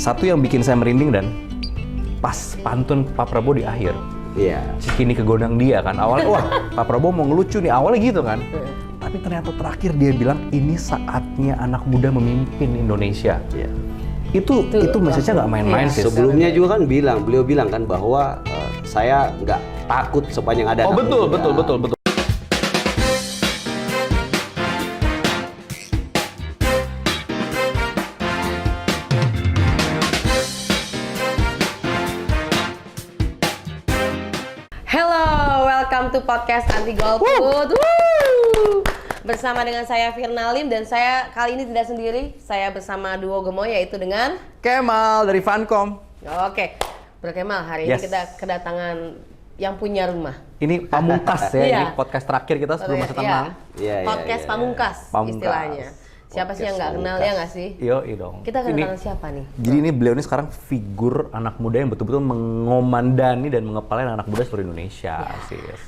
Satu yang bikin saya merinding dan pas pantun Pak Prabowo di akhir. Iya. Cikini kegodang dia kan. Awalnya wah Pak Prabowo mau ngelucu nih, awalnya gitu kan. Tapi ternyata terakhir dia bilang ini saatnya anak muda memimpin Indonesia. Iya. Itu message-nya nggak main-main sih. Sebelumnya juga kan beliau bilang kan bahwa saya nggak takut sepanjang ada anak betul, muda. betul. Hello, welcome to podcast Anti Golput. Woo! Bersama dengan saya Firna Lim dan saya kali ini tidak sendiri. Saya bersama duo gemoy yaitu dengan Kemal dari Fancom. Oke, Bro Kemal, hari ini kita kedatangan yang punya rumah. Ini pamungkas ya, Iya. ini podcast terakhir kita sebelum masa tenang. Iya, Podcast iya. Pamungkas istilahnya. Siapa sih yang nggak kenal ya nggak sih? Yoi dong. Kita kedatangan siapa nih? Jadi ini beliau ini sekarang figur anak muda yang betul-betul mengomandani dan mengepalai anak muda seluruh Indonesia. Sis.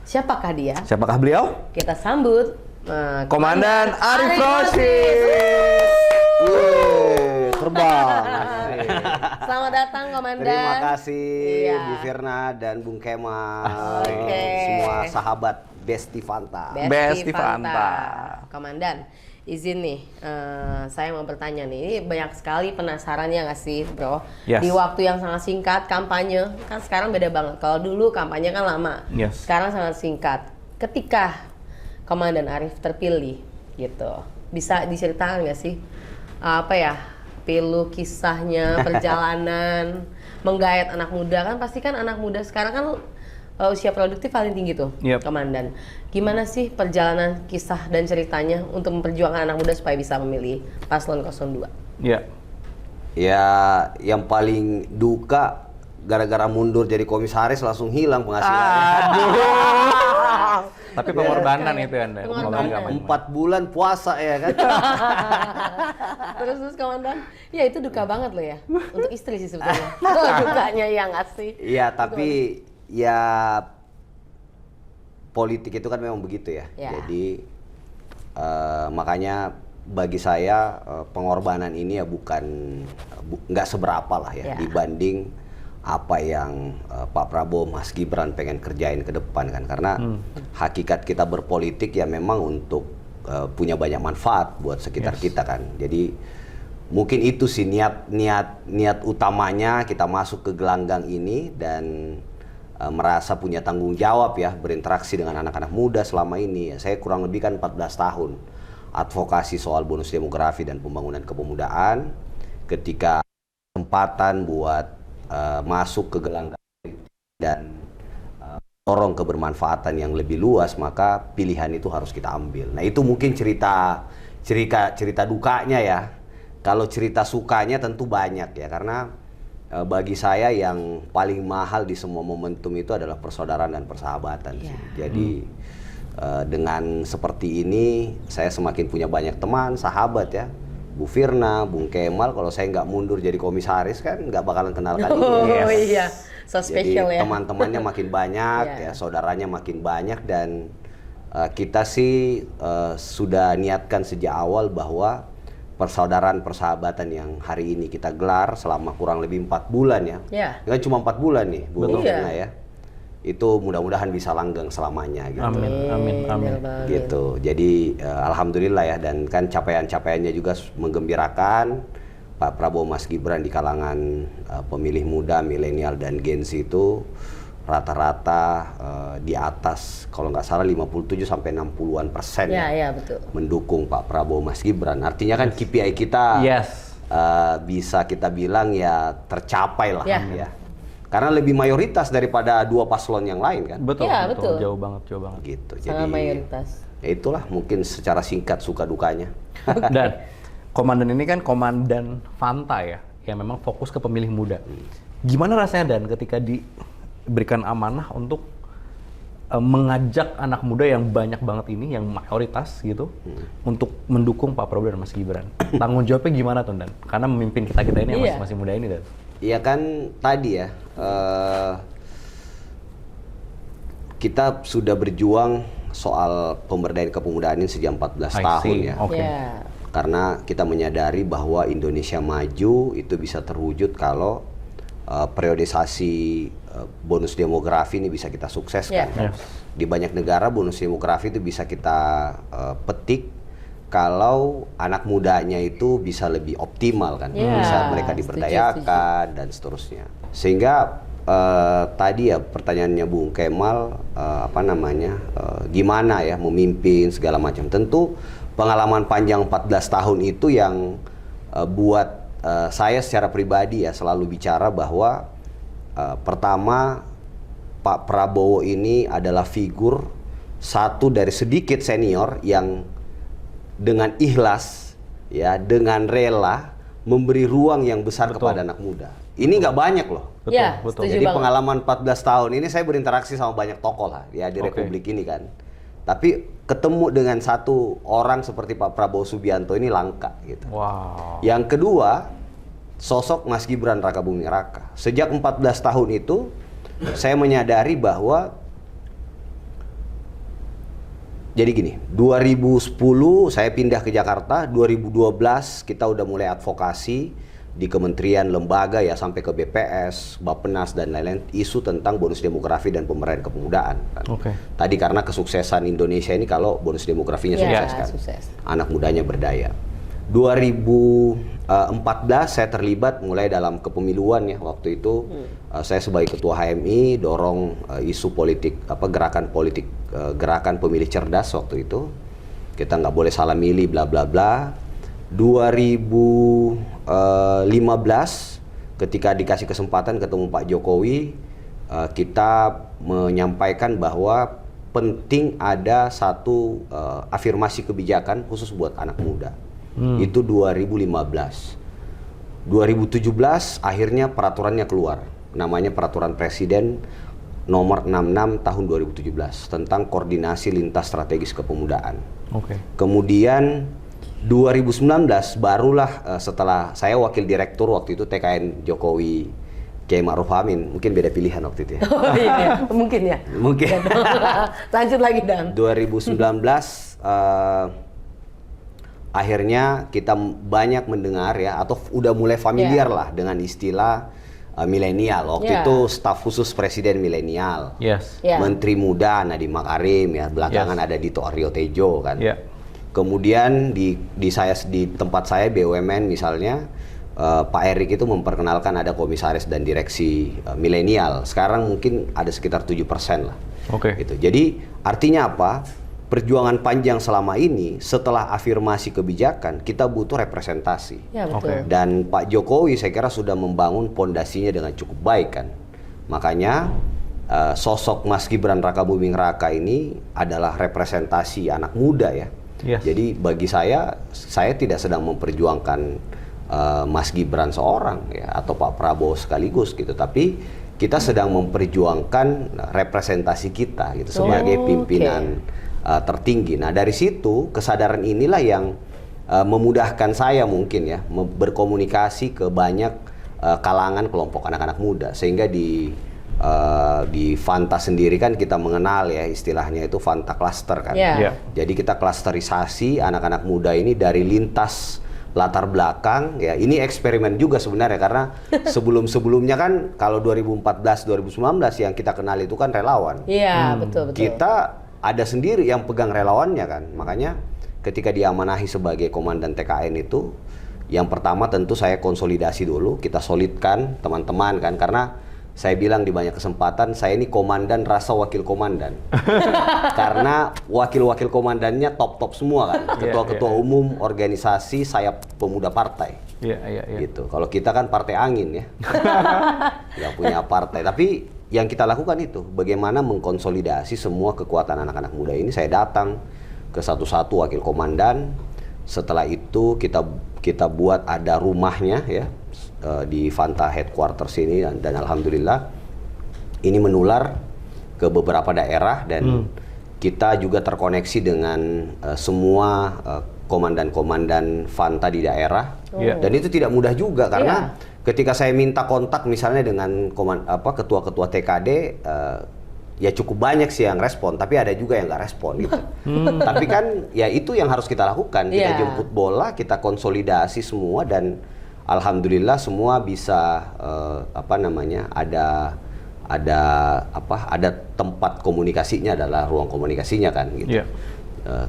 Siapakah dia? Siapakah beliau? Kita sambut Komandan Arif Roshid. Terbang. Selamat datang Komandan. Terima kasih Iya. Bu Firna dan Bung Kemal. Oke. Semua sahabat Besti Fanta. Besti Fanta. Komandan, izin nih, saya mau bertanya nih, ini banyak sekali penasaran ya nggak sih bro? Yes. Di waktu yang sangat singkat, kampanye, kan sekarang beda banget. Kalau dulu kampanye kan lama, Yes. sekarang sangat singkat. Ketika Komandan Arif terpilih gitu, bisa diceritakan nggak sih, apa ya, pilu kisahnya, perjalanan, menggait anak muda, kan pasti kan anak muda sekarang kan usia produktif paling tinggi tuh, Yep. Komandan. Gimana sih perjalanan kisah dan ceritanya untuk memperjuangkan anak muda supaya bisa memilih paslon 02? Iya. Ya, yang paling duka gara-gara mundur jadi komisaris langsung hilang penghasilannya. Tapi pengorbanan itu Anda. Pengorbanan. Nggak main-main. 4 bulan puasa ya kan. Terus Komandan, ya itu duka banget loh ya, untuk istri sih sebetulnya. Dukanya ya nggak sih? Iya, tapi ya politik itu kan memang begitu ya. Ya. Jadi makanya bagi saya pengorbanan ini ya nggak seberapa lah ya, Ya. dibanding apa yang Pak Prabowo, Mas Gibran pengen kerjain ke depan kan. Karena hakikat kita berpolitik ya memang untuk punya banyak manfaat buat sekitar kita kan. Jadi mungkin itu sih niat utamanya kita masuk ke gelanggang ini dan merasa punya tanggung jawab ya berinteraksi dengan anak-anak muda selama ini. Saya kurang lebih kan 14 tahun advokasi soal bonus demografi dan pembangunan kepemudaan. Ketika kesempatan buat masuk ke gelanggang dan dorong kebermanfaatan yang lebih luas, maka pilihan itu harus kita ambil. Nah itu mungkin cerita dukanya ya. Kalau cerita sukanya tentu banyak ya, karena bagi saya yang paling mahal di semua momentum itu adalah persaudaraan dan persahabatan. Yeah. Jadi dengan seperti ini saya semakin punya banyak teman, sahabat ya. Bu Firna, Bung Kemal, kalau saya nggak mundur jadi komisaris kan nggak bakalan kenal kali ini. Oh iya, so special Jadi ya. teman-temannya makin banyak, ya saudaranya makin banyak dan kita sih sudah niatkan sejak awal bahwa persaudaraan persahabatan yang hari ini kita gelar selama kurang lebih 4 bulan ya. Ya. Kan cuma 4 bulan nih, Bu Betul. Firna ya. Itu mudah-mudahan bisa langgeng selamanya gitu. Amin. Gitu. Jadi alhamdulillah ya, dan kan capaian-capaiannya juga menggembirakan. Pak Prabowo, Mas Gibran di kalangan pemilih muda, milenial dan Gen Z itu rata-rata di atas kalau nggak salah 57 sampai 60% Ya, betul. mendukung Pak Prabowo, Mas Gibran. Artinya kan KPI kita bisa kita bilang ya tercapai lah ya. Karena lebih mayoritas daripada dua paslon yang lain kan. Betul, Ya, betul. betul. Jauh banget. Gitu. Sangat mayoritas. Ya itulah mungkin secara singkat suka dukanya. Dan komandan ini kan komandan Fanta ya, yang memang fokus ke pemilih muda. Gimana rasanya Dan ketika diberikan amanah untuk mengajak anak muda yang banyak banget ini, yang mayoritas gitu, untuk mendukung Pak Prabowo dan Mas Gibran? Tanggung jawabnya gimana tuh Dan? Karena memimpin kita ini yang masih muda ini Dan. Iya kan tadi ya, kita sudah berjuang soal pemberdayaan kepemudaan ini sejak 14 tahun ya. Okay. karena kita menyadari bahwa Indonesia maju itu bisa terwujud kalau periodisasi bonus demografi ini bisa kita sukseskan. Di banyak negara bonus demografi itu bisa kita petik kalau anak mudanya itu bisa lebih optimal kan, bisa mereka diberdayakan dan seterusnya. Sehingga tadi ya pertanyaannya Bung Kemal, gimana ya memimpin segala macam. Tentu pengalaman panjang 14 tahun itu yang buat saya secara pribadi ya selalu bicara bahwa pertama Pak Prabowo ini adalah figur satu dari sedikit senior yang dengan ikhlas ya, dengan rela memberi ruang yang besar kepada anak muda. Ini nggak banyak loh. Betul. Jadi pengalaman 14 tahun ini saya berinteraksi sama banyak tokoh lah ya di Republik ini kan. Tapi ketemu dengan satu orang seperti Pak Prabowo Subianto ini langka gitu. Wow. Yang kedua, sosok Mas Gibran Rakabuming Raka. Sejak 14 tahun itu saya menyadari bahwa jadi gini, 2010 saya pindah ke Jakarta, 2012 kita udah mulai advokasi di kementerian, lembaga ya sampai ke BPS, Bappenas dan lain-lain isu tentang bonus demografi dan pemberdayaan kepemudaan. Tadi karena kesuksesan Indonesia ini kalau bonus demografinya sukses kan, anak mudanya berdaya. 2014 saya terlibat mulai dalam kepemiluan ya, waktu itu saya sebagai ketua HMI dorong isu politik gerakan pemilih cerdas waktu itu, kita nggak boleh salah milih bla bla bla. 2015 ketika dikasih kesempatan ketemu Pak Jokowi, kita menyampaikan bahwa penting ada satu afirmasi kebijakan khusus buat anak muda. Itu 2015. 2017 akhirnya peraturannya keluar, namanya Peraturan Presiden Nomor 66 Tahun 2017 tentang koordinasi lintas strategis kepemudaan. Kemudian 2019 barulah setelah saya wakil direktur waktu itu TKN Jokowi Kiai Ma'ruf Amin, mungkin beda pilihan waktu itu ya. Oh iya, mungkin ya. Mungkin. Lanjut lagi Dan. 2019 akhirnya kita banyak mendengar ya, atau udah mulai familiar lah dengan istilah milenial. Waktu itu staf khusus presiden milenial, Menteri Muda Nadiem Makarim ya, belakangan ada Dito Aryo Tejo kan. Kemudian di tempat saya BUMN misalnya, Pak Erik itu memperkenalkan ada komisaris dan direksi milenial. Sekarang mungkin ada sekitar 7% lah. Gitu. Jadi artinya apa? Perjuangan panjang selama ini setelah afirmasi kebijakan kita butuh representasi. Dan Pak Jokowi saya kira sudah membangun pondasinya dengan cukup baik kan. Makanya sosok Mas Gibran Rakabuming Raka ini adalah representasi anak muda ya. Jadi bagi saya tidak sedang memperjuangkan Mas Gibran seorang ya, atau Pak Prabowo sekaligus gitu, tapi kita sedang memperjuangkan representasi kita gitu sebagai pimpinan tertinggi. Nah dari situ kesadaran inilah yang memudahkan saya mungkin ya berkomunikasi ke banyak kalangan kelompok anak-anak muda, sehingga di Fanta sendiri kan kita mengenal ya istilahnya itu Fanta Cluster kan. Jadi kita klasterisasi anak-anak muda ini dari lintas latar belakang ya. Ini eksperimen juga sebenarnya karena sebelum-sebelumnya kan kalau 2014 2019 yang kita kenal itu kan relawan. Betul. Kita ada sendiri yang pegang relawannya kan. Makanya ketika diamanahi sebagai komandan TKN itu, yang pertama tentu saya konsolidasi dulu, kita solidkan teman-teman kan, karena saya bilang di banyak kesempatan, saya ini komandan rasa wakil komandan. Karena wakil-wakil komandannya top-top semua kan. Ketua-ketua umum organisasi sayap pemuda partai. Gitu. Kalau kita kan partai angin ya. Nggak punya partai. Tapi yang kita lakukan itu, bagaimana mengkonsolidasi semua kekuatan anak-anak muda ini. Saya datang ke satu-satu wakil komandan. Setelah itu kita buat ada rumahnya ya. Di Fanta Headquarters ini dan alhamdulillah ini menular ke beberapa daerah dan kita juga terkoneksi dengan semua komandan-komandan Fanta di daerah dan itu tidak mudah juga karena ketika saya minta kontak misalnya dengan ketua-ketua TKD ya cukup banyak sih yang respon, tapi ada juga yang nggak respon gitu. Tapi kan ya itu yang harus kita lakukan. Kita jemput bola, kita konsolidasi semua dan alhamdulillah semua bisa ada tempat komunikasinya, adalah ruang komunikasinya kan gitu.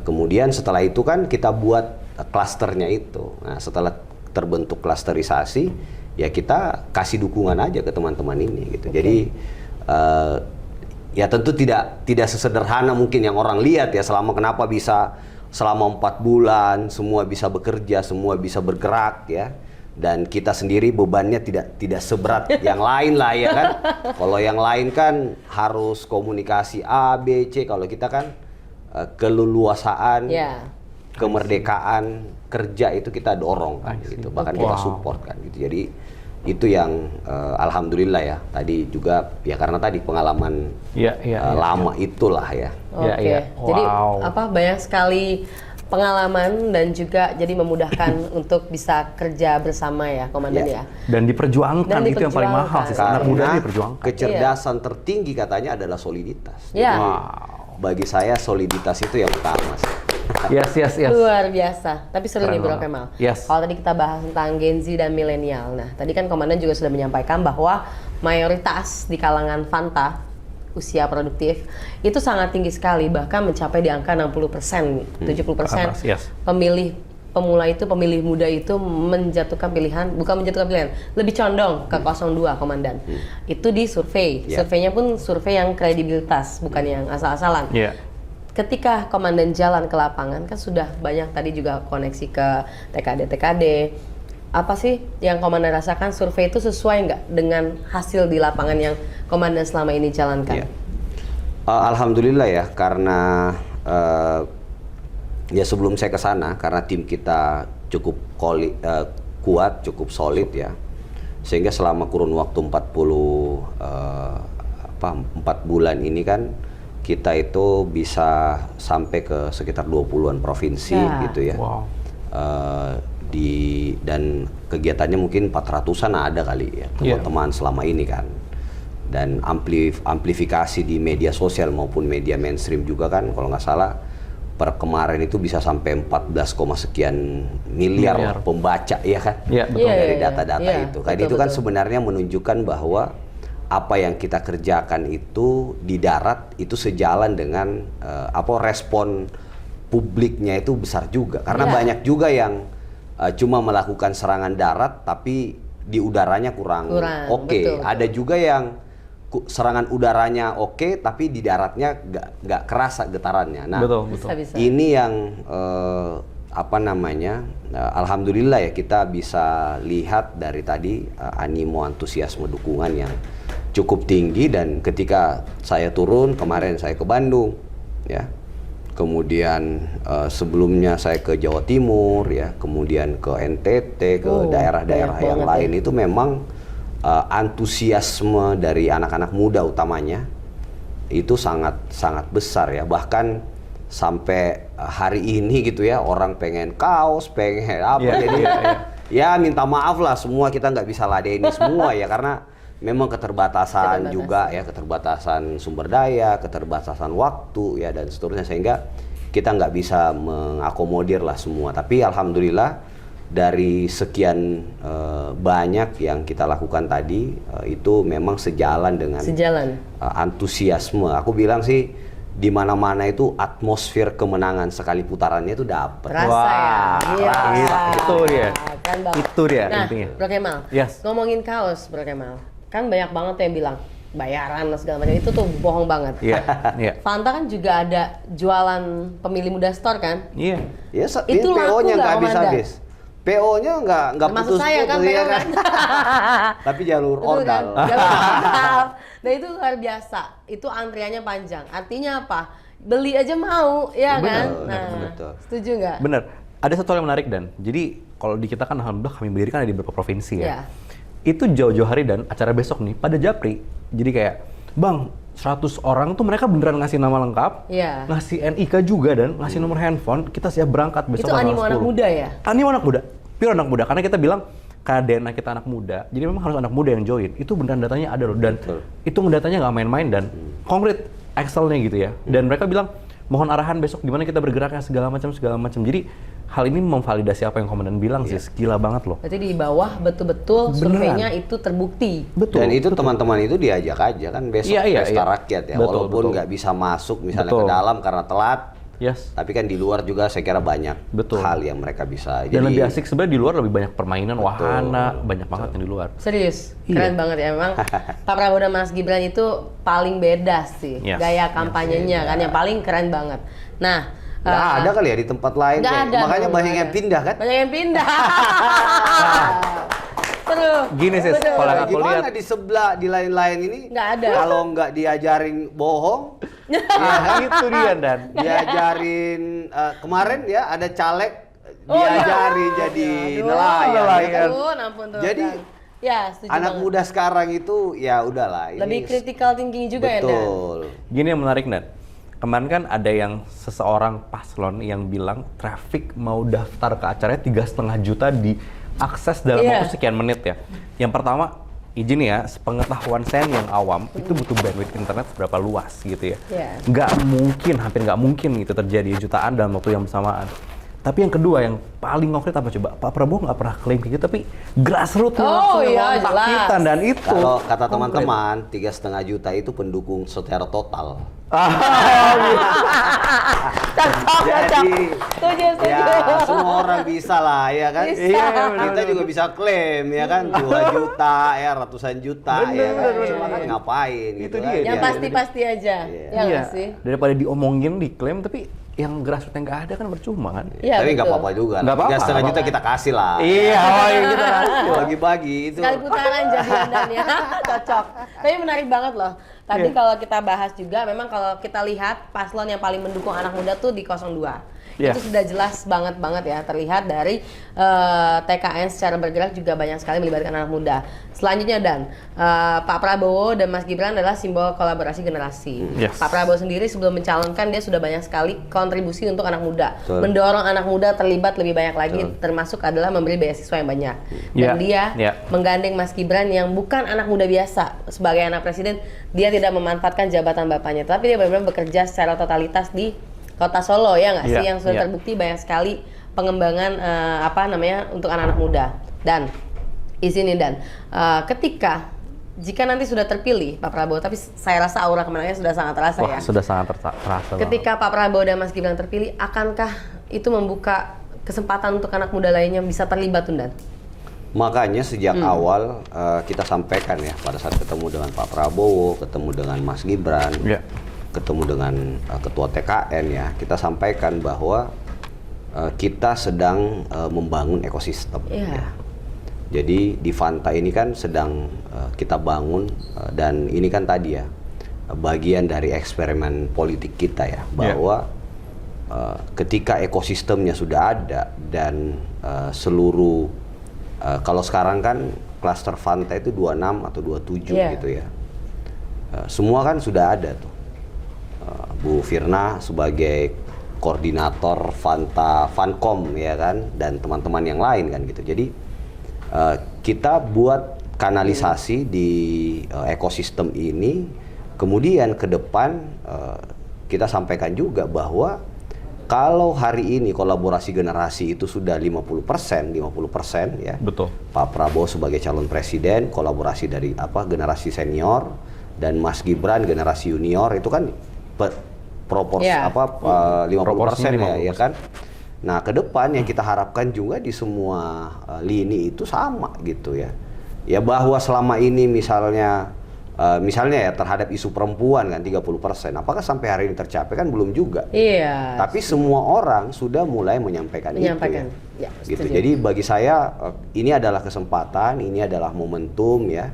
Kemudian setelah itu kan kita buat klasternya itu. Nah, setelah terbentuk klasterisasi, ya kita kasih dukungan aja ke teman-teman ini gitu. Jadi ya tentu tidak sesederhana mungkin yang orang lihat ya, kenapa bisa selama 4 bulan semua bisa bekerja, semua bisa bergerak ya. Dan kita sendiri bebannya tidak seberat yang lain lah ya kan. Kalau yang lain kan harus komunikasi A, B, C. Kalau kita kan keleluasaan, kemerdekaan kerja itu kita dorong kan gitu. Bahkan kita support kan gitu. Jadi itu yang alhamdulillah ya. Tadi juga ya karena tadi pengalaman lama itulah ya. Jadi banyak sekali pengalaman dan juga jadi memudahkan untuk bisa kerja bersama ya Komandan ya. Dan diperjuangkan, itu yang paling mahal sih. Anak muda diperjuangkan. Kecerdasan tertinggi katanya adalah soliditas. Jadi, bagi saya soliditas itu yang utama sih. Yes. Luar biasa. Tapi seru nih Bro Kemal. Yes. Kalau tadi kita bahas tentang Gen Z dan milenial. Nah, tadi kan Komandan juga sudah menyampaikan bahwa mayoritas di kalangan Fanta usia produktif itu sangat tinggi sekali, bahkan mencapai di angka 60%, 70%. Pemilih pemula itu, pemilih muda itu menjatuhkan pilihan, bukan menjatuhkan pilihan, lebih condong ke 02 Komandan. Itu di survei. Surveinya pun survei yang kredibilitas, bukan yang asal-asalan. Ketika Komandan jalan ke lapangan kan sudah banyak tadi juga koneksi ke TKD. Apa sih yang Komandan rasakan, survei itu sesuai nggak dengan hasil di lapangan yang Komandan selama ini jalankan? Alhamdulillah ya, karena ya sebelum saya ke sana, karena tim kita cukup kuat, cukup solid ya, sehingga selama kurun waktu 4 bulan ini kan kita itu bisa sampai ke sekitar 20-an provinsi gitu ya. Dan kegiatannya mungkin 400-an ada kali ya teman-teman selama ini kan. Dan amplifikasi di media sosial maupun media mainstream juga kan, kalau nggak salah per kemarin itu bisa sampai 14, sekian miliar pembaca ya kan. Dari data-data itu. Kan itu kan sebenarnya menunjukkan bahwa apa yang kita kerjakan itu di darat itu sejalan dengan respon publiknya itu besar juga. Karena banyak juga yang cuma melakukan serangan darat tapi di udaranya kurang oke. Ada juga yang serangan udaranya oke tapi di daratnya nggak kerasa getarannya. Nah, ini yang alhamdulillah ya kita bisa lihat dari tadi animo, antusiasme, dukungan yang cukup tinggi. Dan ketika saya turun kemarin, saya ke Bandung ya. Kemudian sebelumnya saya ke Jawa Timur ya, kemudian ke NTT, ke daerah-daerah yang lain itu memang antusiasme dari anak-anak muda utamanya itu sangat besar ya. Bahkan sampai hari ini gitu ya, orang pengen kaos, pengen apa, jadi ya minta maaf lah, semua kita nggak bisa ladeni semua ya, karena memang keterbatasan juga ya, keterbatasan sumber daya, keterbatasan waktu ya dan seterusnya, sehingga kita nggak bisa mengakomodir lah semua. Tapi alhamdulillah dari sekian banyak yang kita lakukan tadi itu memang sejalan dengan antusiasme. Aku bilang sih di mana-mana itu atmosfer kemenangan sekali putarannya itu dapat. Itu dia. Itu dia intinya. Bro Kemal, ngomongin kaos Bro Kemal. Kan banyak banget yang bilang bayaran dan segala macam, itu tuh bohong banget. Fanta kan juga ada jualan pemilih muda store kan? Itu PO-nya nggak habis-habis. PO-nya nggak putus-putus kan, PO kan? Tapi jalur ordal. Nah itu luar biasa. Itu antriannya panjang. Artinya apa? Beli aja mau, ya kan? Betul. Setuju nggak? Bener. Ada satu hal yang menarik Dan. Jadi kalau di kita kan alhamdulillah kami berdiri kan ada di beberapa provinsi ya. Itu jauh-jauh hari Dan, acara besok nih pada japri. Jadi kayak, Bang, 100 orang tuh mereka beneran ngasih nama lengkap, ngasih NIK juga dan ngasih nomor handphone, kita siap berangkat besok tanggal 10. Itu animo anak muda ya? Animo anak muda, pure anak muda. Karena kita bilang, karena kita anak muda, jadi memang harus anak muda yang join. Itu beneran datanya ada loh, dan hitung datanya nggak main-main dan konkret. Excel-nya gitu ya. Dan mereka bilang mohon arahan besok gimana kita bergeraknya segala macam. Jadi hal ini memvalidasi apa yang komandan bilang sih, gila banget loh. Berarti di bawah betul-betul surveinya itu terbukti. Dan itu teman-teman itu diajak aja kan besok pesta rakyat ya, walaupun nggak bisa masuk misalnya ke dalam karena telat. Tapi kan di luar juga saya kira banyak hal yang mereka bisa. Dan lebih asik sebenarnya di luar, lebih banyak permainan, wahana, banyak banget yang di luar. Serius, keren banget ya memang. Pak Prabowo dan Mas Gibran itu paling beda sih gaya kampanyenya kan, yang paling keren banget. Nah, nggak ada kali ya di tempat lain, makanya banyak yang pindah kan? Banyak yang pindah. Seru. Gini sih, kalau aku lihat di sebelah, di lain-lain ini nggak ada. Kalau nggak diajarin bohong, itu dia Dan. Diajarin kemarin ya ada caleg diajarin jadi nelayan. Ampun, jadi ya, anak muda sekarang itu ya udahlah. Lebih critical thinking juga ya Dan. Betul. Gini yang menarik Dan. Kemarin kan ada yang seseorang paslon yang bilang traffic mau daftar ke acaranya 3,5 juta diakses dalam waktu sekian menit ya. Yang pertama, izin ya, sepengetahuan saya yang awam, itu butuh bandwidth internet seberapa luas gitu ya. Hampir nggak mungkin gitu terjadi jutaan dalam waktu yang bersamaan. Tapi yang kedua, yang paling konkret apa coba? Pak Prabowo nggak pernah klaim kayak gitu, tapi grassroots langsung kita. Dan itu kalau kata teman-teman 3,5 juta itu pendukung secara total. Jadi ya semua orang bisa lah ya kan. Kita juga bisa klaim ya kan 2 juta ya, ratusan juta ya kan. Cuma kan ngapain gitu kan. Yang pasti-pasti aja. Ya nggak sih? Daripada diomongin, diklaim, tapi yang grassroots yang nggak ada kan percuma kan. Tapi nggak apa-apa juga. 3,5 juta kita kasih lah. Kita kasih. Bagi-bagi itu. Sekali putaran jadi Dan ya. Cocok. Tapi menarik banget loh. Tadi kalau kita bahas juga, memang kalau kita lihat paslon yang paling mendukung anak muda tuh di 02. Itu sudah jelas banget ya, terlihat dari TKN secara bergerak juga banyak sekali melibatkan anak muda. Selanjutnya Dan, Pak Prabowo dan Mas Gibran adalah simbol kolaborasi generasi. Pak Prabowo sendiri sebelum mencalonkan dia sudah banyak sekali kontribusi untuk anak muda, mendorong anak muda terlibat lebih banyak lagi, termasuk adalah memberi beasiswa yang banyak. Dan dia menggandeng Mas Gibran yang bukan anak muda biasa sebagai anak presiden. Dia tidak memanfaatkan jabatan bapaknya, tapi dia benar-benar bekerja secara totalitas di Kota Solo ya nggak sih, yang sudah terbukti banyak sekali pengembangan untuk anak-anak muda. Dan izinin Dan, jika nanti sudah terpilih Pak Prabowo, tapi saya rasa aura kemenangannya sudah sangat terasa ya. Sudah sangat terasa. Ketika Pak Prabowo dan Mas Gibran terpilih, akankah itu membuka kesempatan untuk anak muda lainnya bisa terlibat Dan? Makanya sejak awal kita sampaikan ya, pada saat ketemu dengan Pak Prabowo, ketemu dengan Mas Gibran, ketemu dengan ketua TKN ya, kita sampaikan bahwa kita sedang membangun ekosistem. Ya. Jadi di Fanta ini kan sedang kita bangun dan ini kan tadi ya bagian dari eksperimen politik kita ya, bahwa ketika ekosistemnya sudah ada dan seluruh kalau sekarang kan klaster Fanta itu 26 atau 27 gitu ya. Semua kan sudah ada tuh. Bu Firna sebagai koordinator Fanta Fancom ya kan, dan teman-teman yang lain kan gitu. Jadi kita buat kanalisasi di ekosistem ini, kemudian ke depan kita sampaikan juga bahwa kalau hari ini kolaborasi generasi itu sudah 50% ya. Betul. Pak Prabowo sebagai calon presiden, kolaborasi dari generasi senior, dan Mas Gibran generasi junior, itu kan proporsi 50% ya kan. Nah, ke depan yang kita harapkan juga di semua lini itu sama gitu ya. Ya bahwa selama ini misalnya ya terhadap isu perempuan kan 30%. Apakah sampai hari ini tercapai kan belum juga. Iya. Tapi semua orang sudah mulai menyampaikan. Itu ya. Gitu. Jadi bagi saya ini adalah kesempatan, ini adalah momentum ya.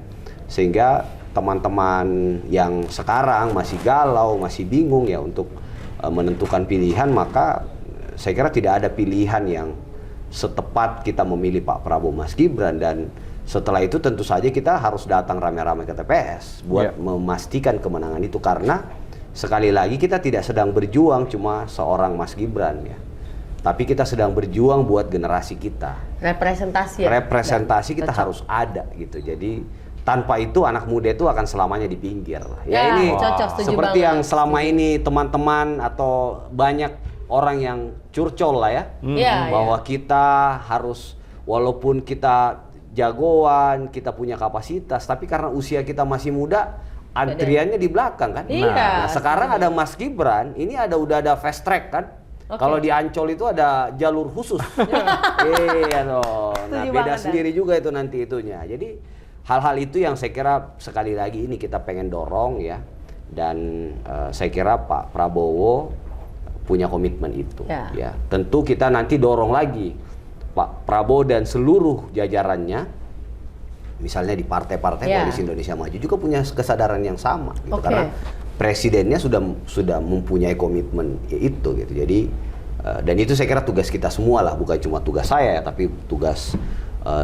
Sehingga teman-teman yang sekarang masih galau, masih bingung ya untuk menentukan pilihan, maka saya kira tidak ada pilihan yang setepat kita memilih Pak Prabowo Mas Gibran, dan setelah itu tentu saja kita harus datang rame-rame ke TPS buat memastikan kemenangan itu, karena sekali lagi kita tidak sedang berjuang cuma seorang Mas Gibran ya, tapi kita sedang berjuang buat generasi kita. Representasi kita harus ada gitu. Jadi tanpa itu anak muda itu akan selamanya di pinggir. Ya, Ya, ini cocok, setuju seperti banget. yang selama ini teman-teman atau banyak orang yang curcol lah ya, Iya, bahwa kita harus, walaupun kita jagoan, kita punya kapasitas, tapi karena usia kita masih muda, antriannya di belakang kan. Iya. Nah, sekarang ada Mas Gibran, ini udah ada fast track kan. Oke. Kalau di Ancol itu ada jalur khusus. Iya dong. Nah, Setuju beda banget, sendiri juga itu nanti itunya. Jadi hal-hal itu yang saya kira sekali lagi ini kita pengen dorong ya. Dan saya kira Pak Prabowo punya komitmen itu. Ya, tentu kita nanti dorong lagi Pak Prabowo dan seluruh jajarannya, misalnya di partai-partai Koalisi Indonesia Maju juga punya kesadaran yang sama gitu. Karena presidennya sudah mempunyai komitmen itu gitu. Jadi dan itu saya kira tugas kita semua lah, bukan cuma tugas saya ya, tapi tugas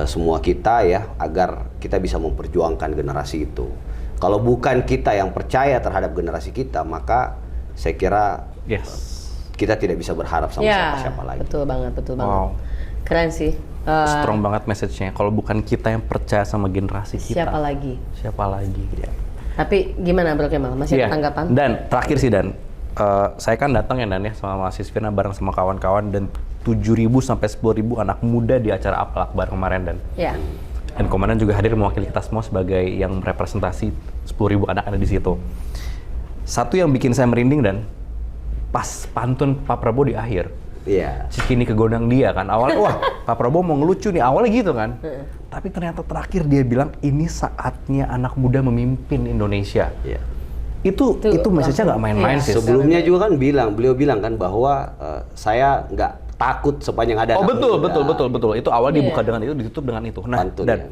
semua kita ya, agar kita bisa memperjuangkan generasi itu. Kalau bukan kita yang percaya terhadap generasi kita, maka saya kira kita tidak bisa berharap sama siapa-siapa lagi. Betul banget. Wow. Keren sih. Strong banget message-nya. Kalau bukan kita yang percaya sama generasi kita, siapa lagi? Ya. Tapi gimana Bro Kemal? Masih ada tanggapan? Dan terakhir sih Dan, saya kan datang ya Dan ya sama Mas Isfirna bareng sama kawan-kawan, dan 7.000 sampai 10.000 anak muda di acara Apel Akbar kemarin Dan. Iya. Dan komandan juga hadir mewakili kita semua sebagai yang representasi 10.000 anak ada di situ. Satu yang bikin saya merinding Dan, pas pantun Pak Prabowo di akhir. Iya. Cikini ke gondang dia kan, awalnya wah Pak Prabowo mau ngelucu nih, awalnya gitu kan. Tapi ternyata terakhir dia bilang ini saatnya anak muda memimpin Indonesia. Iya. Itu message-nya nggak main-main sih. Sebelumnya juga kan beliau bilang kan bahwa saya nggak takut sepanjang ada. Oh anak betul. muda. Itu awal dibuka dengan itu, ditutup dengan itu. Nah, Pantun, Dan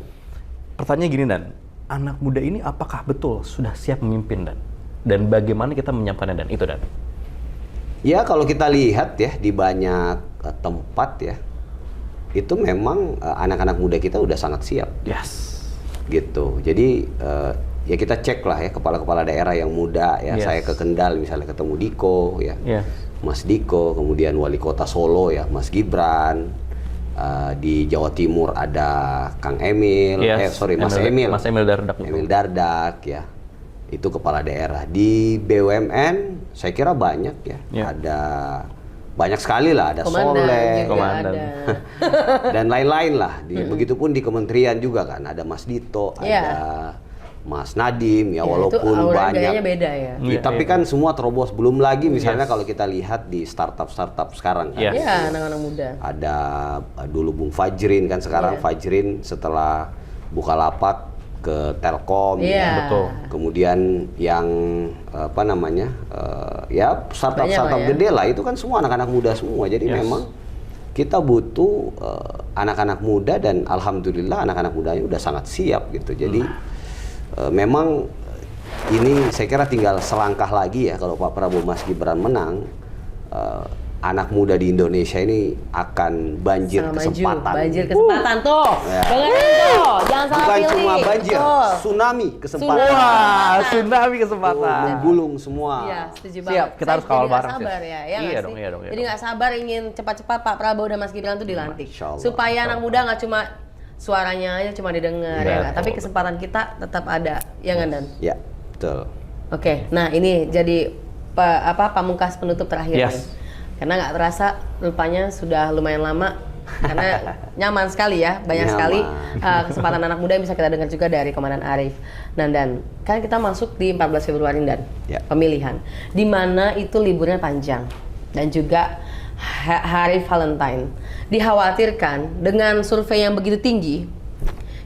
pertanyaan gini Dan, anak muda ini apakah betul sudah siap memimpin Dan? Dan bagaimana kita menyiapkannya Dan? Itu Dan. Ya kalau kita lihat ya di banyak tempat ya, itu memang anak-anak muda kita udah sangat siap. Yes. Gitu. Jadi ya kita cek lah ya kepala-kepala daerah yang muda ya. Saya ke Kendal misalnya ketemu Diko ya. Mas Diko, kemudian wali kota Solo ya Mas Gibran. Di Jawa Timur ada Kang Emil, Mas Emil Dardak. Emil Dardak ya. Itu kepala daerah. Di BUMN saya kira banyak ya. Ada banyak sekali lah, ada Soleh, Komandan. dan lain-lain lah. Begitupun di kementerian juga kan, ada Mas Dito, ada Mas Nadiem ya, walaupun itu banyak. beda ya. Tapi kan semua terobos. Belum lagi misalnya kalau kita lihat di startup sekarang kan. Iya, anak-anak muda. Ada dulu Bung Fajrin kan, sekarang Fajrin setelah Bukalapak ke Telkom, betul. Kemudian yang apa namanya, ya startup gede lah, itu kan semua anak-anak muda semua. Jadi memang kita butuh anak-anak muda, dan alhamdulillah anak-anak mudanya udah sangat siap gitu. Jadi memang ini saya kira tinggal selangkah lagi ya, kalau Pak Prabowo Mas Gibran menang, anak muda di Indonesia ini akan banjir kesempatan. Banjir kesempatan tuh. Dengerin tuh, jangan salah Bukan pilih. cuma banjir, tsunami kesempatan. Wah, tsunami kesempatan. Menggulung semua. Iya, setuju banget. Siap, kita harus kawal bareng. Sabar ya, Iya dong. dong. Jadi nggak sabar ingin cepat-cepat Pak Prabowo dan Mas Gibran tuh dilantik. Masya Allah, Supaya anak muda nggak cuma suaranya aja cuma didengar ya, tapi kesempatan kita tetap ada, ya nggak Dan? Ya, betul. Oke, nah ini jadi pamungkas penutup terakhir nih. Karena nggak terasa rupanya sudah lumayan lama, karena nyaman sekali ya, banyak sekali kesempatan anak muda yang bisa kita dengar juga dari Komandan Arief. Nah Dan, kan kita masuk di 14 Februari Dan, pemilihan, di mana itu liburnya panjang dan juga hari Valentine. Dikhawatirkan dengan survei yang begitu tinggi,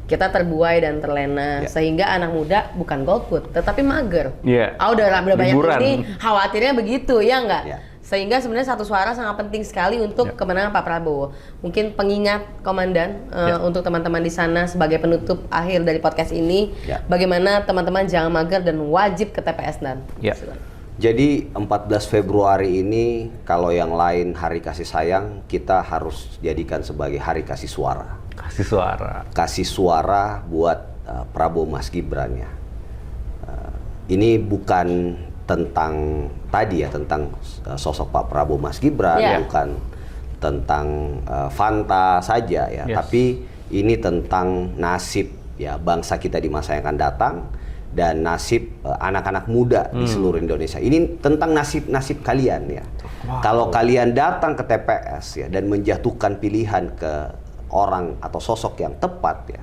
kita terbuai dan terlena, sehingga anak muda bukan golput, tetapi mager. Udah banyak ini, khawatirnya begitu, ya nggak? Sehingga sebenarnya satu suara sangat penting sekali untuk kemenangan Pak Prabowo. Mungkin pengingat Komandan untuk teman-teman di sana sebagai penutup akhir dari podcast ini, bagaimana teman-teman jangan mager dan wajib ke TPS Dan. Jadi 14 Februari ini kalau yang lain hari kasih sayang, kita harus jadikan sebagai hari kasih suara. Kasih suara. Kasih suara buat Prabowo Mas Gibran ya. Ini bukan tentang tadi ya, tentang sosok Pak Prabowo Mas Gibran, bukan tentang Fanta saja ya, tapi ini tentang nasib ya bangsa kita di masa yang akan datang dan nasib anak-anak muda di seluruh Indonesia. Ini tentang nasib kalian ya. Kalau kalian datang ke TPS ya dan menjatuhkan pilihan ke orang atau sosok yang tepat ya,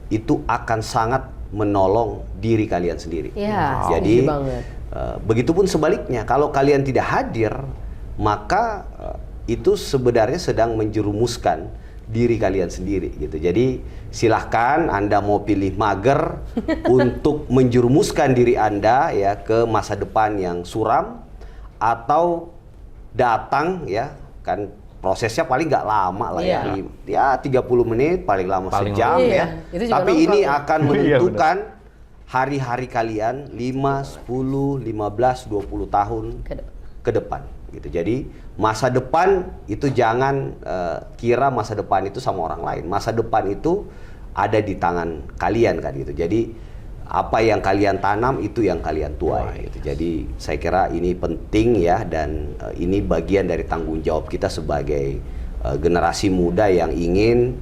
itu akan sangat menolong diri kalian sendiri. Iya, Jadi setuju banget. begitupun sebaliknya, kalau kalian tidak hadir, maka itu sebenarnya sedang menjerumuskan diri kalian sendiri gitu. Jadi silahkan Anda mau pilih mager untuk menjerumuskan diri Anda ya ke masa depan yang suram, atau datang ya kan prosesnya paling nggak lama lah ya 30 menit paling lama sejam ya. Itu juga Tapi ini nongkrong. akan menentukan hari-hari kalian 5, 10, 15, 20 tahun ke depan gitu. Jadi masa depan itu jangan kira masa depan itu sama orang lain. Masa depan itu ada di tangan kalian kan gitu. Jadi apa yang kalian tanam itu yang kalian tuai gitu. Jadi saya kira ini penting ya, dan ini bagian dari tanggung jawab kita sebagai generasi muda yang ingin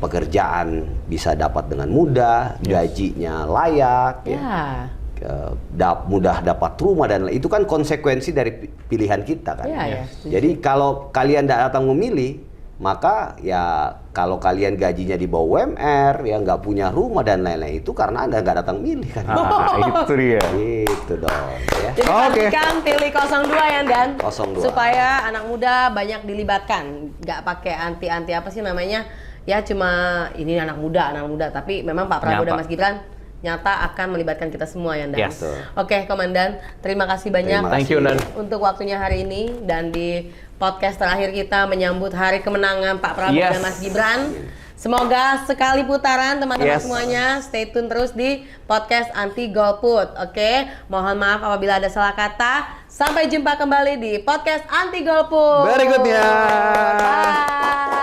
pekerjaan bisa dapat dengan mudah, gajinya layak ya. Mudah dapat rumah, dan itu kan konsekuensi dari pilihan kita kan. Jadi kalau kalian tidak datang memilih, maka ya kalau kalian gajinya di bawah UMR, ya nggak punya rumah dan lain-lain, itu karena Anda nggak datang milih kan. Itu dia. Itu dong ya. Jadi pastikan pilih 02 ya Dan. 02. Supaya anak muda banyak dilibatkan, nggak pakai anti apa sih namanya, ya cuma ini anak muda, tapi memang Pak Prabowo dan Mas Gibran nyata akan melibatkan kita semua ya Dan. Yes. Oke Komandan, terima kasih banyak Thank you, Dan. untuk waktunya hari ini, dan di podcast terakhir kita menyambut hari kemenangan Pak Prabowo dan Mas Gibran. Semoga sekali putaran teman-teman semuanya. Stay tune terus di podcast Anti Golput. Oke, mohon maaf apabila ada salah kata. Sampai jumpa kembali di podcast Anti Golput. Berikutnya. Bye.